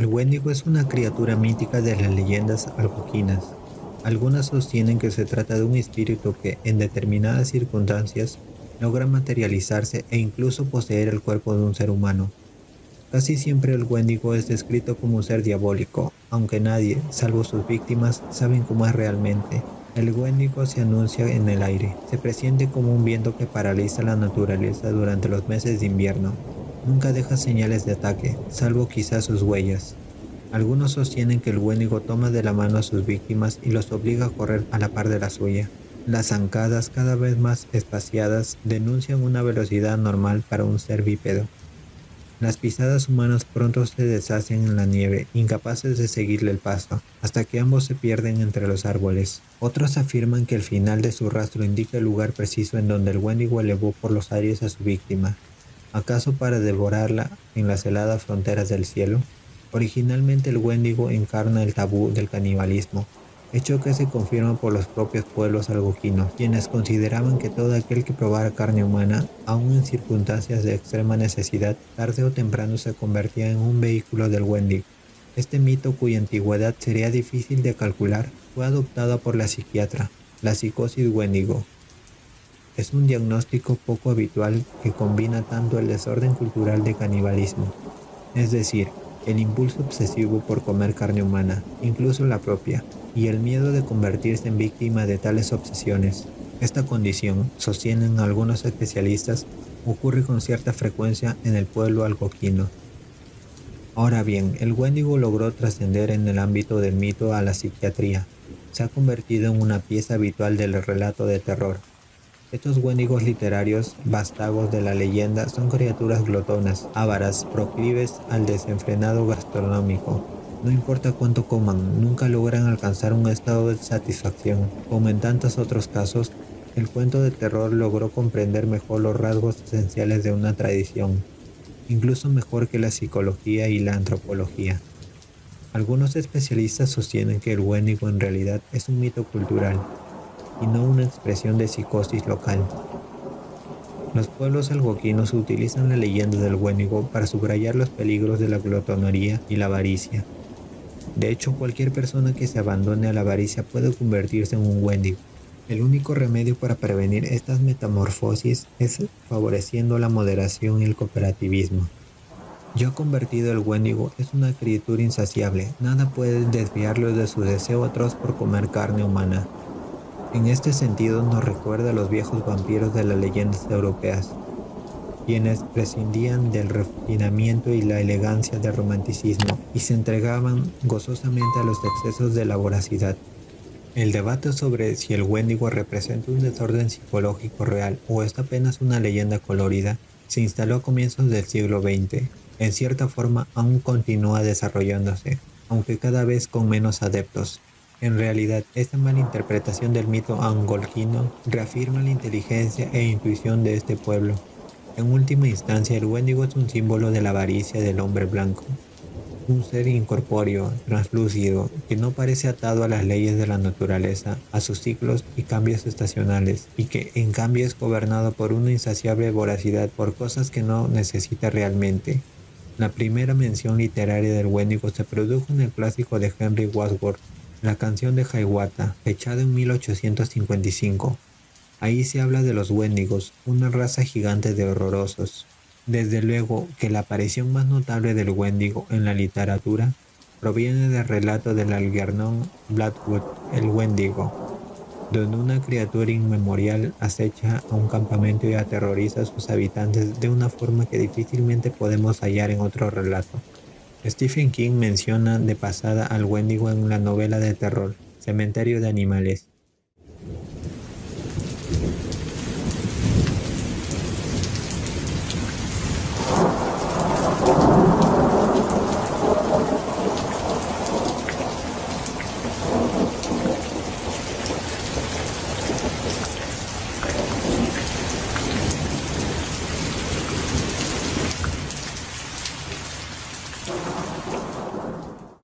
El Wendigo es una criatura mítica de las leyendas algonquinas. Algunas sostienen que se trata de un espíritu que, en determinadas circunstancias, logra materializarse e incluso poseer el cuerpo de un ser humano. Casi siempre el Wendigo es descrito como un ser diabólico, aunque nadie, salvo sus víctimas, saben cómo es realmente. El Wendigo se anuncia en el aire, se presiente como un viento que paraliza la naturaleza durante los meses de invierno. Nunca deja señales de ataque, salvo quizás sus huellas. Algunos sostienen que el Wendigo toma de la mano a sus víctimas y los obliga a correr a la par de la suya. Las zancadas, cada vez más espaciadas, denuncian una velocidad normal para un ser bípedo. Las pisadas humanas pronto se deshacen en la nieve, incapaces de seguirle el paso, hasta que ambos se pierden entre los árboles. Otros afirman que el final de su rastro indica el lugar preciso en donde el Wendigo elevó por los aires a su víctima. ¿Acaso para devorarla en las heladas fronteras del cielo? Originalmente el Wendigo encarna el tabú del canibalismo, hecho que se confirma por los propios pueblos algonquinos, quienes consideraban que todo aquel que probara carne humana, aun en circunstancias de extrema necesidad, tarde o temprano se convertía en un vehículo del Wendigo. Este mito, cuya antigüedad sería difícil de calcular, fue adoptada por la psiquiatra, la psicosis Wendigo. Es un diagnóstico poco habitual que combina tanto el desorden cultural de canibalismo, es decir, el impulso obsesivo por comer carne humana, incluso la propia, y el miedo de convertirse en víctima de tales obsesiones. Esta condición, sostienen algunos especialistas, ocurre con cierta frecuencia en el pueblo algonquino. Ahora bien, el Wendigo logró trascender en el ámbito del mito a la psiquiatría. Se ha convertido en una pieza habitual del relato de terror. Estos Wendigos literarios, vástagos de la leyenda, son criaturas glotonas, ávaras, proclives al desenfrenado gastronómico. No importa cuánto coman, nunca logran alcanzar un estado de satisfacción. Como en tantos otros casos, el cuento de terror logró comprender mejor los rasgos esenciales de una tradición, incluso mejor que la psicología y la antropología. Algunos especialistas sostienen que el Wendigo en realidad es un mito cultural, y no una expresión de psicosis local. Los pueblos algonquinos utilizan la leyenda del Wendigo para subrayar los peligros de la glotonería y la avaricia. De hecho, cualquier persona que se abandone a la avaricia puede convertirse en un Wendigo. El único remedio para prevenir estas metamorfosis es favoreciendo la moderación y el cooperativismo. Yo convertido el Wendigo es una criatura insaciable, nada puede desviarlo de su deseo atroz por comer carne humana. En este sentido nos recuerda a los viejos vampiros de las leyendas europeas, quienes prescindían del refinamiento y la elegancia del romanticismo y se entregaban gozosamente a los excesos de la voracidad. El debate sobre si el Wendigo representa un desorden psicológico real o es apenas una leyenda colorida se instaló a comienzos del siglo XX. En cierta forma aún continúa desarrollándose, aunque cada vez con menos adeptos. En realidad, esta malinterpretación del mito angolquino reafirma la inteligencia e intuición de este pueblo. En última instancia, el Wendigo es un símbolo de la avaricia del hombre blanco, un ser incorpóreo, translúcido, que no parece atado a las leyes de la naturaleza, a sus ciclos y cambios estacionales, y que en cambio es gobernado por una insaciable voracidad por cosas que no necesita realmente. La primera mención literaria del Wendigo se produjo en el clásico de Henry Wadsworth, La canción de Hiawatha, fechada en 1855. Ahí se habla de los Wendigos, una raza gigante de horrorosos. Desde luego que la aparición más notable del Wendigo en la literatura proviene del relato del Algernon Blackwood, El Wendigo, donde una criatura inmemorial acecha a un campamento y aterroriza a sus habitantes de una forma que difícilmente podemos hallar en otro relato. Stephen King menciona de pasada al Wendigo en la novela de terror Cementerio de Animales,